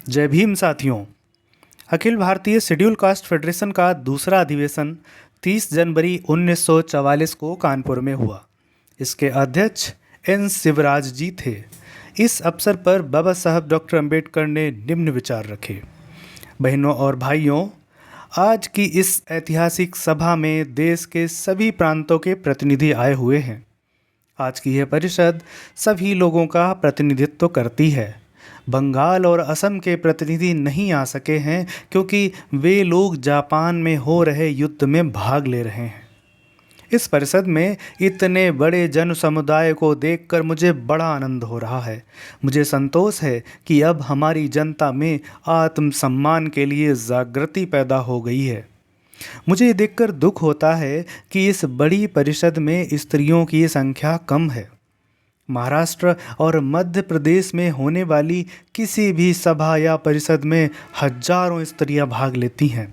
जय भीम साथियों। Akhil Bharatiya schedule caste federation का दूसरा अधिवेशन 30 जनवरी 1944 को कानपुर में हुआ। इसके अध्यक्ष एन शिवराज जी थे। इस अवसर पर बाबा साहब डॉक्टर अंबेडकर ने निम्न विचार रखे। बहनों और भाइयों, आज की इस ऐतिहासिक सभा में देश के सभी प्रांतों के प्रतिनिधि आए हुए हैं। आज की यह परिषद सभी लोगों का प्रतिनिधित्व करती है। बंगाल और असम के प्रतिनिधि नहीं आ सके हैं क्योंकि वे लोग जापान में हो रहे युद्ध में भाग ले रहे हैं। इस परिषद में इतने बड़े जन समुदाय को देखकर मुझे बड़ा आनंद हो रहा है। मुझे संतोष है कि अब हमारी जनता में आत्मसम्मान के लिए जागृति पैदा हो गई है। मुझे ये देखकर दुख होता है कि इस बड़ी परिषद में स्त्रियों की संख्या कम है। महाराष्ट्र और मध्य प्रदेश में होने वाली किसी भी सभा या परिषद में हजारों स्त्रियां भाग लेती हैं।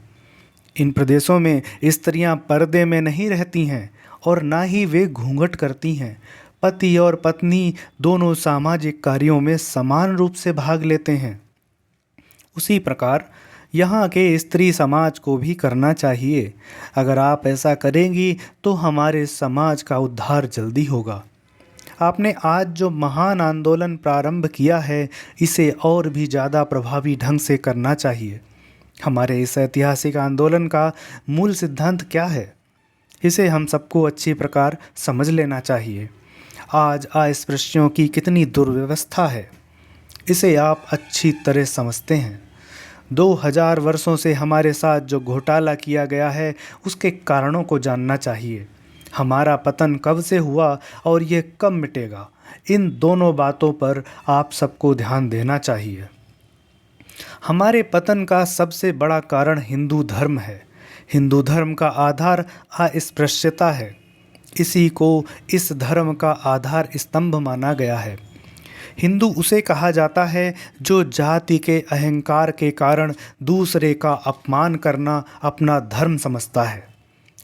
इन प्रदेशों में स्त्रियां पर्दे में नहीं रहती हैं और ना ही वे घूंघट करती हैं। पति और पत्नी दोनों सामाजिक कार्यों में समान रूप से भाग लेते हैं। उसी प्रकार यहाँ के स्त्री समाज को भी करना चाहिए। अगर आप ऐसा करेंगी तो हमारे समाज का उद्धार जल्दी होगा। आपने आज जो महान आंदोलन प्रारंभ किया है, इसे और भी ज़्यादा प्रभावी ढंग से करना चाहिए। हमारे इस ऐतिहासिक आंदोलन का मूल सिद्धांत क्या है, इसे हम सबको अच्छी प्रकार समझ लेना चाहिए। आज अस्पृश्यों की कितनी दुर्व्यवस्था है, इसे आप अच्छी तरह समझते हैं। 2000 वर्षों से हमारे साथ जो घोटाला किया गया है, उसके कारणों को जानना चाहिए। हमारा पतन कब से हुआ और ये कब मिटेगा, इन दोनों बातों पर आप सबको ध्यान देना चाहिए। हमारे पतन का सबसे बड़ा कारण हिंदू धर्म है। हिंदू धर्म का आधार अस्पृश्यता है। इसी को इस धर्म का आधार स्तंभ माना गया है। हिंदू उसे कहा जाता है जो जाति के अहंकार के कारण दूसरे का अपमान करना अपना धर्म समझता है।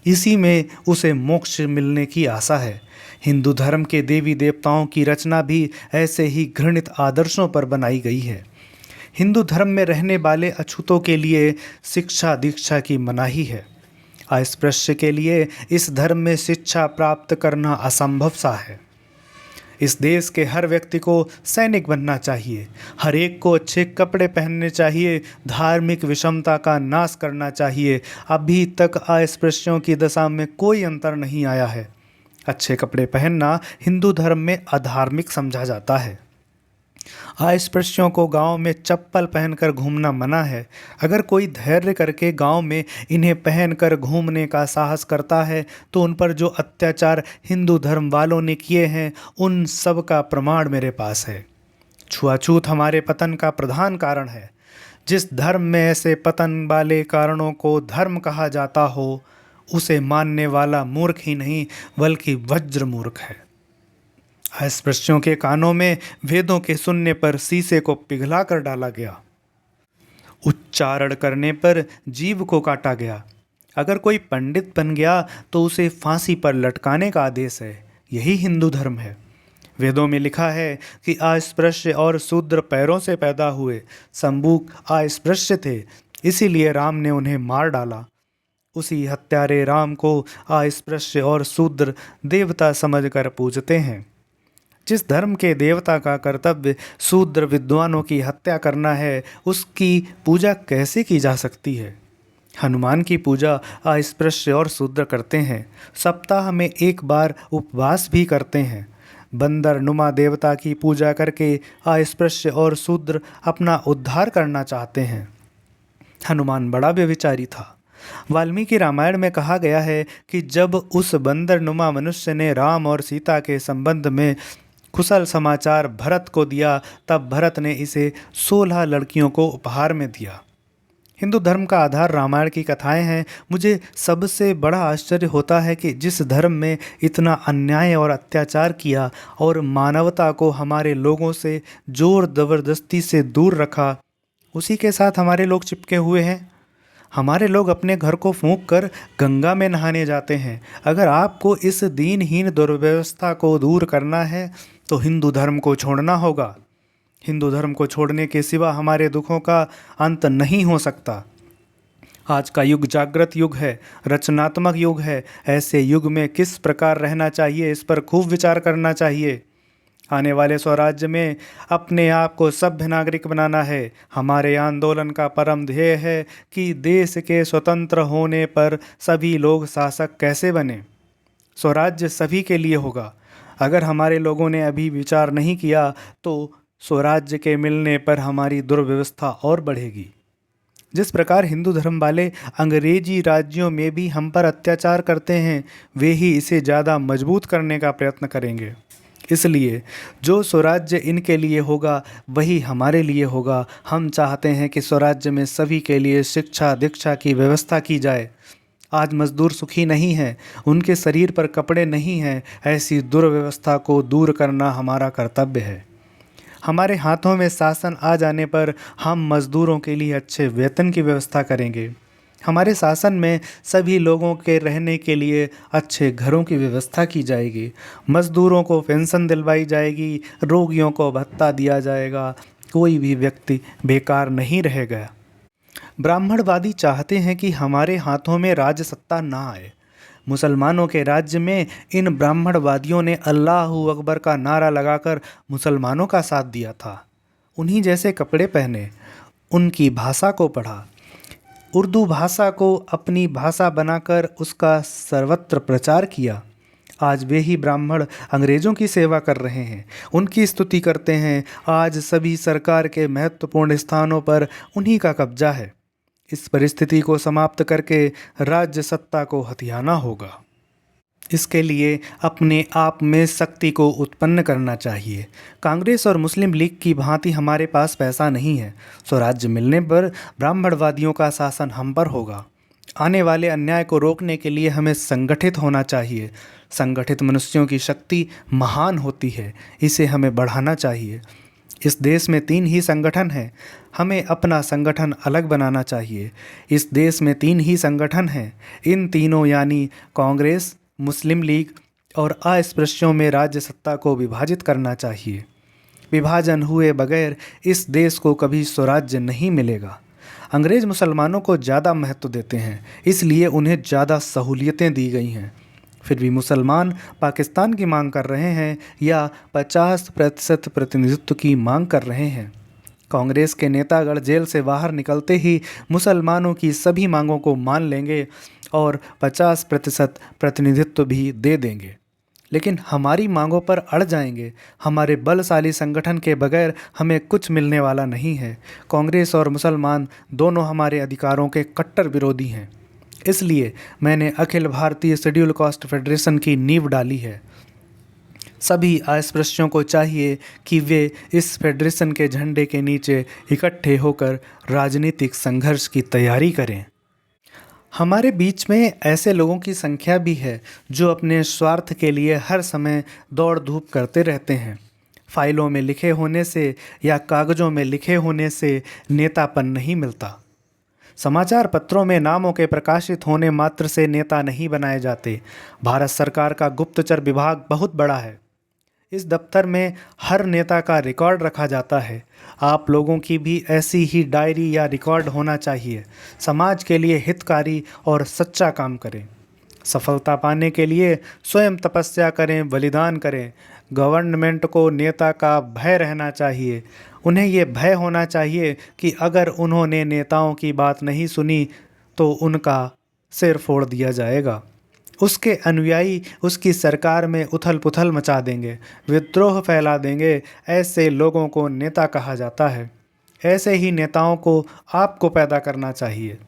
इसी में उसे मोक्ष मिलने की आशा है। हिंदू धर्म के देवी देवताओं की रचना भी ऐसे ही घृणित आदर्शों पर बनाई गई है। हिंदू धर्म में रहने वाले अछूतों के लिए शिक्षा दीक्षा की मनाही है। अस्पृश्य के लिए इस धर्म में शिक्षा प्राप्त करना असंभव सा है। इस देश के हर व्यक्ति को सैनिक बनना चाहिए। हर एक को अच्छे कपड़े पहनने चाहिए। धार्मिक विषमता का नाश करना चाहिए। अभी तक अस्पृश्यों की दशा में कोई अंतर नहीं आया है। अच्छे कपड़े पहनना हिंदू धर्म में अधार्मिक समझा जाता है। अस्पृश्यों को गांव में चप्पल पहनकर घूमना मना है। अगर कोई धैर्य करके गांव में इन्हें पहनकर घूमने का साहस करता है तो उन पर जो अत्याचार हिंदू धर्म वालों ने किए हैं, उन सब का प्रमाण मेरे पास है। छुआछूत हमारे पतन का प्रधान कारण है। जिस धर्म में ऐसे पतन वाले कारणों को धर्म कहा जाता हो, उसे मानने वाला मूर्ख ही नहीं बल्कि वज्र मूर्ख है। अस्पृश्यों के कानों में वेदों के सुनने पर शीशे को पिघला कर डाला गया। उच्चारण करने पर जीभ को काटा गया। अगर कोई पंडित बन गया तो उसे फांसी पर लटकाने का आदेश है। यही हिंदू धर्म है। वेदों में लिखा है कि अस्पृश्य और शूद्र पैरों से पैदा हुए। शंबुक अस्पृश्य थे, इसीलिए राम ने उन्हें मार डाला। उसी हत्यारे राम को अस्पृश्य और शूद्र देवता समझकर पूजते हैं। जिस धर्म के देवता का कर्तव्य शूद्र विद्वानों की हत्या करना है, उसकी पूजा कैसे की जा सकती है? हनुमान की पूजा अस्पृश्य और शूद्र करते हैं। सप्ताह में एक बार उपवास भी करते हैं। बंदर नुमा देवता की पूजा करके अस्पृश्य और शूद्र अपना उद्धार करना चाहते हैं। हनुमान बड़ा व्यभिचारी था। वाल्मीकि रामायण में कहा गया है कि जब उस बंदर नुमा मनुष्य ने राम और सीता के संबंध में कुशल समाचार भरत को दिया, तब भरत ने इसे 16 लड़कियों को उपहार में दिया। हिंदू धर्म का आधार रामायण की कथाएं हैं। मुझे सबसे बड़ा आश्चर्य होता है कि जिस धर्म में इतना अन्याय और अत्याचार किया और मानवता को हमारे लोगों से जोर ज़बरदस्ती से दूर रखा, उसी के साथ हमारे लोग चिपके हुए हैं। हमारे लोग अपने घर को फूंक कर गंगा में नहाने जाते हैं। अगर आपको इस दीनहीन दुर्व्यवस्था को दूर करना है तो हिंदू धर्म को छोड़ना होगा। हिंदू धर्म को छोड़ने के सिवा हमारे दुखों का अंत नहीं हो सकता। आज का युग जागृत युग है, रचनात्मक युग है। ऐसे युग में किस प्रकार रहना चाहिए, इस पर खूब विचार करना चाहिए। आने वाले स्वराज्य में अपने आप को सभ्य नागरिक बनाना है। हमारे आंदोलन का परम ध्येय है कि देश के स्वतंत्र होने पर सभी लोग शासक कैसे बने। स्वराज्य सभी के लिए होगा। अगर हमारे लोगों ने अभी विचार नहीं किया तो स्वराज्य के मिलने पर हमारी दुर्व्यवस्था और बढ़ेगी। जिस प्रकार हिंदू धर्म वाले अंग्रेजी राज्यों में भी हम पर अत्याचार करते हैं, वे ही इसे ज़्यादा मजबूत करने का प्रयत्न करेंगे। इसलिए जो स्वराज्य इनके लिए होगा वही हमारे लिए होगा। हम चाहते हैं कि स्वराज्य में सभी के लिए शिक्षा दीक्षा की व्यवस्था की जाए। आज मजदूर सुखी नहीं हैं, उनके शरीर पर कपड़े नहीं हैं। ऐसी दुर्व्यवस्था को दूर करना हमारा कर्तव्य है। हमारे हाथों में शासन आ जाने पर हम मजदूरों के लिए अच्छे वेतन की व्यवस्था करेंगे। हमारे शासन में सभी लोगों के रहने के लिए अच्छे घरों की व्यवस्था की जाएगी। मजदूरों को पेंशन दिलवाई जाएगी, रोगियों को भत्ता दिया जाएगा, कोई भी व्यक्ति बेकार नहीं रहेगा। ब्राह्मणवादी चाहते हैं कि हमारे हाथों में राजसत्ता ना आए। मुसलमानों के राज्य में इन ब्राह्मणवादियों ने अल्लाहू अकबर का नारा लगाकर मुसलमानों का साथ दिया था। उन्हीं जैसे कपड़े पहने, उनकी भाषा को पढ़ा, उर्दू भाषा को अपनी भाषा बनाकर उसका सर्वत्र प्रचार किया। आज वे ही ब्राह्मण अंग्रेज़ों की सेवा कर रहे हैं, उनकी स्तुति करते हैं। आज सभी सरकार के महत्वपूर्ण स्थानों पर उन्हीं का कब्जा है। इस परिस्थिति को समाप्त करके राज्य सत्ता को हथियाना होगा। इसके लिए अपने आप में शक्ति को उत्पन्न करना चाहिए। कांग्रेस और मुस्लिम लीग की भांति हमारे पास पैसा नहीं है। स्वराज्य मिलने पर ब्राह्मणवादियों का शासन हम पर होगा। आने वाले अन्याय को रोकने के लिए हमें संगठित होना चाहिए। संगठित मनुष्यों की शक्ति महान होती है, इसे हमें बढ़ाना चाहिए। इस देश में 3 ही संगठन हैं, हमें अपना संगठन अलग बनाना चाहिए। इस देश में 3 ही संगठन हैं, इन तीनों यानी कांग्रेस, मुस्लिम लीग और अस्पृश्यों में राज्य सत्ता को विभाजित करना चाहिए। विभाजन हुए बगैर इस देश को कभी स्वराज्य नहीं मिलेगा। अंग्रेज़ मुसलमानों को ज़्यादा महत्व देते हैं, इसलिए उन्हें ज़्यादा सहूलियतें दी गई हैं। फिर भी मुसलमान पाकिस्तान की मांग कर रहे हैं या 50% प्रतिनिधित्व की मांग कर रहे हैं। कांग्रेस के नेतागण जेल से बाहर निकलते ही मुसलमानों की सभी मांगों को मान लेंगे और 50% प्रतिनिधित्व भी दे देंगे, लेकिन हमारी मांगों पर अड़ जाएंगे। हमारे बलशाली संगठन के बगैर हमें कुछ मिलने वाला नहीं है। कांग्रेस और मुसलमान दोनों हमारे अधिकारों के कट्टर विरोधी हैं। इसलिए मैंने Akhil Bharatiya schedule caste federation की नींव डाली है। सभी अस्पृश्यों को चाहिए कि वे इस फेडरेशन के झंडे के नीचे इकट्ठे होकर राजनीतिक संघर्ष की तैयारी करें। हमारे बीच में ऐसे लोगों की संख्या भी है जो अपने स्वार्थ के लिए हर समय दौड़ धूप करते रहते हैं। फाइलों में लिखे होने से या कागज़ों में लिखे होने से नेतापन नहीं मिलता। समाचार पत्रों में नामों के प्रकाशित होने मात्र से नेता नहीं बनाए जाते। भारत सरकार का गुप्तचर विभाग बहुत बड़ा है। इस दफ्तर में हर नेता का रिकॉर्ड रखा जाता है। आप लोगों की भी ऐसी ही डायरी या रिकॉर्ड होना चाहिए। समाज के लिए हितकारी और सच्चा काम करें। सफलता पाने के लिए स्वयं तपस्या करें, बलिदान करें। गवर्नमेंट को नेता का भय रहना चाहिए। उन्हें ये भय होना चाहिए कि अगर उन्होंने नेताओं की बात नहीं सुनी तो उनका सिर फोड़ दिया जाएगा। उसके अनुयायी उसकी सरकार में उथल पुथल मचा देंगे, विद्रोह फैला देंगे। ऐसे लोगों को नेता कहा जाता है। ऐसे ही नेताओं को आपको पैदा करना चाहिए।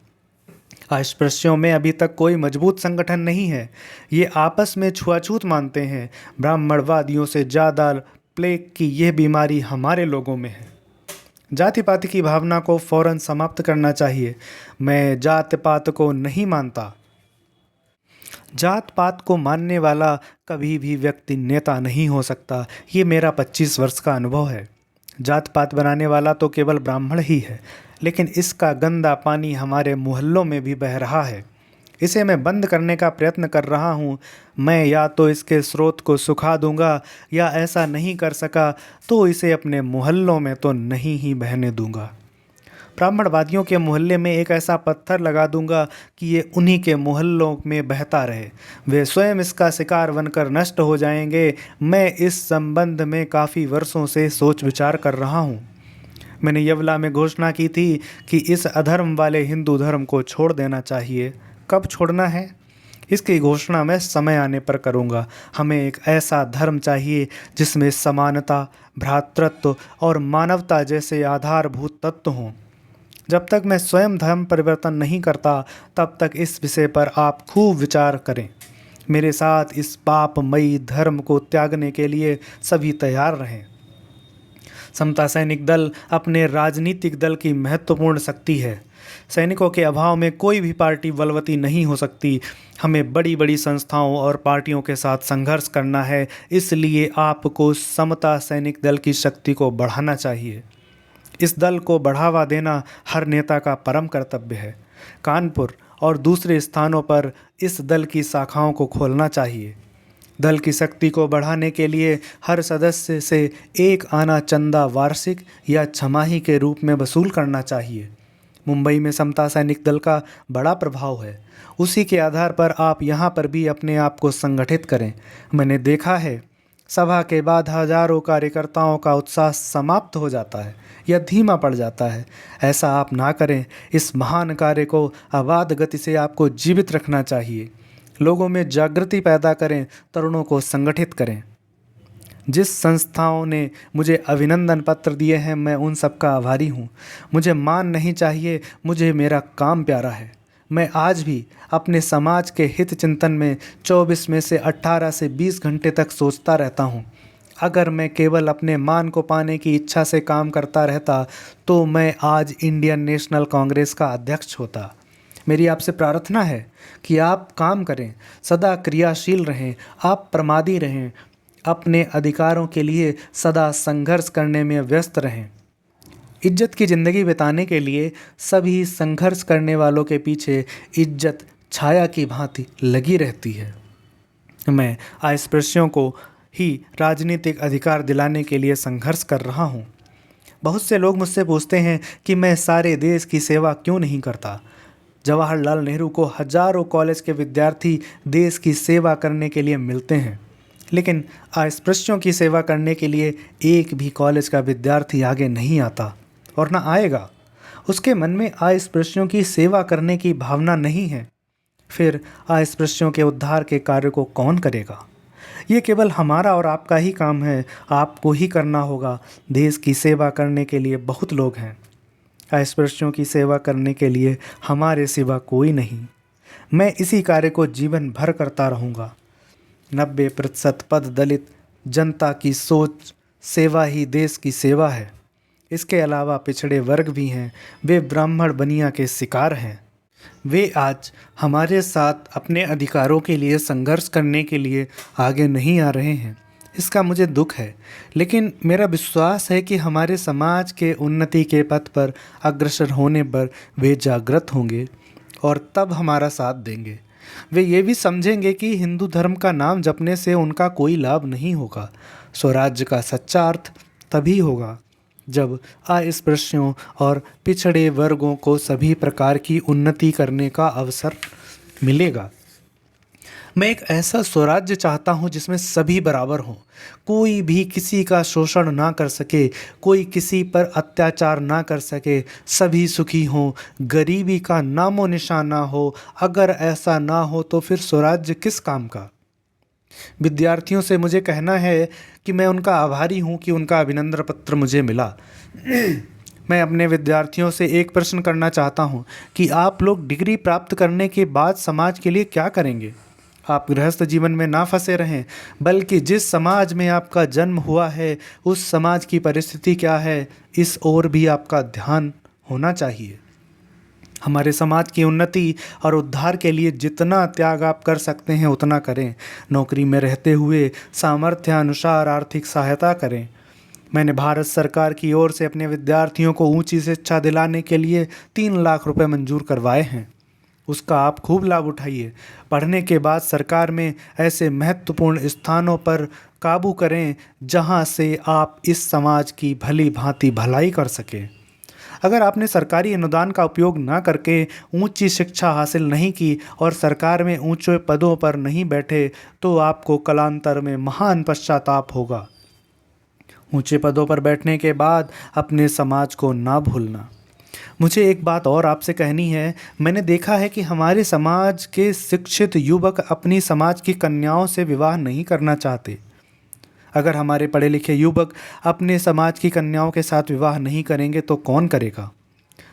अस्पृश्यों में अभी तक कोई मजबूत संगठन नहीं है। ये आपस में छुआछूत मानते हैं। ब्राह्मणवादियों से ज़्यादा प्लेग की यह बीमारी हमारे लोगों में है। जाति पाति की भावना को फौरन समाप्त करना चाहिए। मैं जात पात को नहीं मानता। जात पात को मानने वाला कभी भी व्यक्ति नेता नहीं हो सकता। ये मेरा 25 वर्ष का अनुभव है। जात पात बनाने वाला तो केवल ब्राह्मण ही है, लेकिन इसका गंदा पानी हमारे मोहल्लों में भी बह रहा है। इसे मैं बंद करने का प्रयत्न कर रहा हूँ। मैं या तो इसके स्रोत को सुखा दूंगा या ऐसा नहीं कर सका तो इसे अपने मोहल्लों में तो नहीं ही बहने दूंगा। ब्राह्मणवादियों के मोहल्ले में एक ऐसा पत्थर लगा दूंगा कि ये उन्हीं के मोहल्लों में बहता रहे। वे स्वयं इसका शिकार बनकर नष्ट हो जाएंगे। मैं इस संबंध में काफ़ी वर्षों से सोच विचार कर रहा हूँ। मैंने यवला में घोषणा की थी कि इस अधर्म वाले हिंदू धर्म को छोड़ देना चाहिए। कब छोड़ना है, इसकी घोषणा मैं समय आने पर करूँगा। हमें एक ऐसा धर्म चाहिए जिसमें समानता, भ्रातृत्व और मानवता जैसे आधारभूत तत्व हों। जब तक मैं स्वयं धर्म परिवर्तन नहीं करता तब तक इस विषय पर आप खूब विचार करें। मेरे साथ इस पापमयी धर्म को त्यागने के लिए सभी तैयार रहें। समता सैनिक दल अपने राजनीतिक दल की महत्वपूर्ण शक्ति है। सैनिकों के अभाव में कोई भी पार्टी बलवती नहीं हो सकती। हमें बड़ी बड़ी संस्थाओं और पार्टियों के साथ संघर्ष करना है। इसलिए आपको समता सैनिक दल की शक्ति को बढ़ाना चाहिए। इस दल को बढ़ावा देना हर नेता का परम कर्तव्य है। कानपुर और दूसरे स्थानों पर इस दल की शाखाओं को खोलना चाहिए। दल की शक्ति को बढ़ाने के लिए हर सदस्य से एक आना चंदा वार्षिक या छमाही के रूप में वसूल करना चाहिए। मुंबई में समता सैनिक दल का बड़ा प्रभाव है। उसी के आधार पर आप यहाँ पर भी अपने आप को संगठित करें। मैंने देखा है, सभा के बाद हजारों कार्यकर्ताओं का उत्साह समाप्त हो जाता है या धीमा पड़ जाता है। ऐसा आप ना करें। इस महान कार्य को अबाध गति से आपको जीवित रखना चाहिए। लोगों में जागृति पैदा करें, तरुणों को संगठित करें। जिस संस्थाओं ने मुझे अभिनंदन पत्र दिए हैं, मैं उन सब का आभारी हूँ। मुझे मान नहीं चाहिए, मुझे मेरा काम प्यारा है। मैं आज भी अपने समाज के हित चिंतन में 24 में से 18 से 20 घंटे तक सोचता रहता हूँ। अगर मैं केवल अपने मान को पाने की इच्छा से काम करता रहता तो मैं आज इंडियन नेशनल कांग्रेस का अध्यक्ष होता। मेरी आपसे प्रार्थना है कि आप काम करें, सदा क्रियाशील रहें, आप प्रमादी रहें, अपने अधिकारों के लिए सदा संघर्ष करने में व्यस्त रहें। इज्जत की ज़िंदगी बिताने के लिए सभी संघर्ष करने वालों के पीछे इज्जत छाया की भांति लगी रहती है। मैं अस्पृश्यों को ही राजनीतिक अधिकार दिलाने के लिए संघर्ष कर रहा हूँ। बहुत से लोग मुझसे पूछते हैं कि मैं सारे देश की सेवा क्यों नहीं करता। जवाहरलाल नेहरू को हजारों कॉलेज के विद्यार्थी देश की सेवा करने के लिए मिलते हैं, लेकिन अस्पृश्यों की सेवा करने के लिए एक भी कॉलेज का विद्यार्थी आगे नहीं आता और ना आएगा। उसके मन में अस्पृश्यों की सेवा करने की भावना नहीं है। फिर अस्पृश्यों के उद्धार के कार्य को कौन करेगा? ये केवल हमारा और आपका ही काम है। आपको ही करना होगा। देश की सेवा करने के लिए बहुत लोग हैं। अस्पृश्यों की सेवा करने के लिए हमारे सिवा कोई नहीं। मैं इसी कार्य को जीवन भर करता रहूँगा। 90% पद दलित जनता की सोच सेवा ही देश की सेवा है। इसके अलावा पिछड़े वर्ग भी हैं। वे ब्राह्मण बनिया के शिकार हैं। वे आज हमारे साथ अपने अधिकारों के लिए संघर्ष करने के लिए आगे नहीं आ रहे हैं। इसका मुझे दुख है, लेकिन मेरा विश्वास है कि हमारे समाज के उन्नति के पथ पर अग्रसर होने पर वे जागृत होंगे और तब हमारा साथ देंगे। वे ये भी समझेंगे कि हिंदू धर्म का नाम जपने से उनका कोई लाभ नहीं होगा। स्वराज्य का सच्चा अर्थ तभी होगा जब अस्पृश्यों और पिछड़े वर्गों को सभी प्रकार की उन्नति करने का अवसर मिलेगा। मैं एक ऐसा स्वराज्य चाहता हूँ जिसमें सभी बराबर हों, कोई भी किसी का शोषण ना कर सके, कोई किसी पर अत्याचार ना कर सके, सभी सुखी हों, गरीबी का नामो निशान ना हो। अगर ऐसा ना हो तो फिर स्वराज्य किस काम का? विद्यार्थियों से मुझे कहना है कि मैं उनका आभारी हूँ कि उनका अभिनंदन पत्र मुझे मिला। मैं अपने विद्यार्थियों से एक प्रश्न करना चाहता हूँ कि आप लोग डिग्री प्राप्त करने के बाद समाज के लिए क्या करेंगे? आप गृहस्थ जीवन में ना फंसे रहें, बल्कि जिस समाज में आपका जन्म हुआ है उस समाज की परिस्थिति क्या है, इस ओर भी आपका ध्यान होना चाहिए। हमारे समाज की उन्नति और उद्धार के लिए जितना त्याग आप कर सकते हैं उतना करें। नौकरी में रहते हुए सामर्थ्यानुसार आर्थिक सहायता करें। मैंने भारत सरकार की ओर से अपने विद्यार्थियों को ऊंची शिक्षा दिलाने के लिए 3 लाख रुपए मंजूर करवाए हैं। उसका आप खूब लाभ उठाइए। पढ़ने के बाद सरकार में ऐसे महत्वपूर्ण स्थानों पर काबू करें जहां से आप इस समाज की भली भांति भलाई कर सकें। अगर आपने सरकारी अनुदान का उपयोग न करके ऊंची शिक्षा हासिल नहीं की और सरकार में ऊंचे पदों पर नहीं बैठे तो आपको कालांतर में महान पश्चाताप होगा। ऊंचे पदों पर बैठने के बाद अपने समाज को ना भूलना। मुझे एक बात और आपसे कहनी है। मैंने देखा है कि हमारे समाज के शिक्षित युवक अपनी समाज की कन्याओं से विवाह नहीं करना चाहते। अगर हमारे पढ़े लिखे युवक अपने समाज की कन्याओं के साथ विवाह नहीं करेंगे तो कौन करेगा?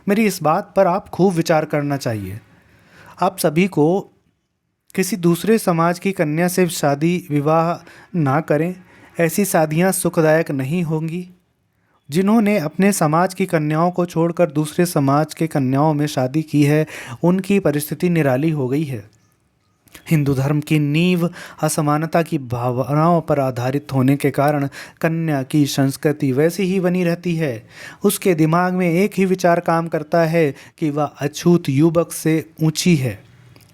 मेरी इस बात पर आप खूब विचार करना चाहिए। आप सभी को किसी दूसरे समाज की कन्या से शादी विवाह ना करें। ऐसी शादियां सुखदायक नहीं होंगी। जिन्होंने अपने समाज की कन्याओं को छोड़कर दूसरे समाज के कन्याओं में शादी की है, उनकी परिस्थिति निराली हो गई है। हिंदू धर्म की नींव असमानता की भावनाओं पर आधारित होने के कारण कन्या की संस्कृति वैसी ही बनी रहती है। उसके दिमाग में एक ही विचार काम करता है कि वह अछूत युवक से ऊंची है,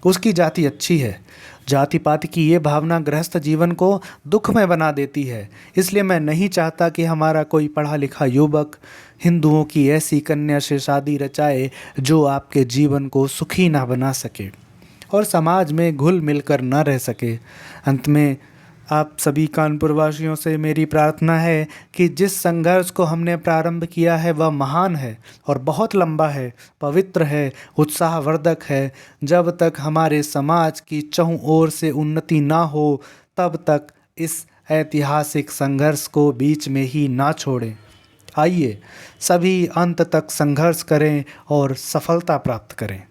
उसकी जाति अच्छी है। जाति पाति की ये भावना गृहस्थ जीवन को दुखमय बना देती है। इसलिए मैं नहीं चाहता कि हमारा कोई पढ़ा लिखा युवक हिंदुओं की ऐसी कन्या से शादी रचाए जो आपके जीवन को सुखी ना बना सके और समाज में घुल मिलकर न रह सके। अंत में आप सभी कानपुर वासियों से मेरी प्रार्थना है कि जिस संघर्ष को हमने प्रारंभ किया है वह महान है और बहुत लंबा है, पवित्र है, उत्साहवर्धक है। जब तक हमारे समाज की चहुं ओर से उन्नति ना हो तब तक इस ऐतिहासिक संघर्ष को बीच में ही ना छोड़ें। आइए सभी अंत तक संघर्ष करें और सफलता प्राप्त करें।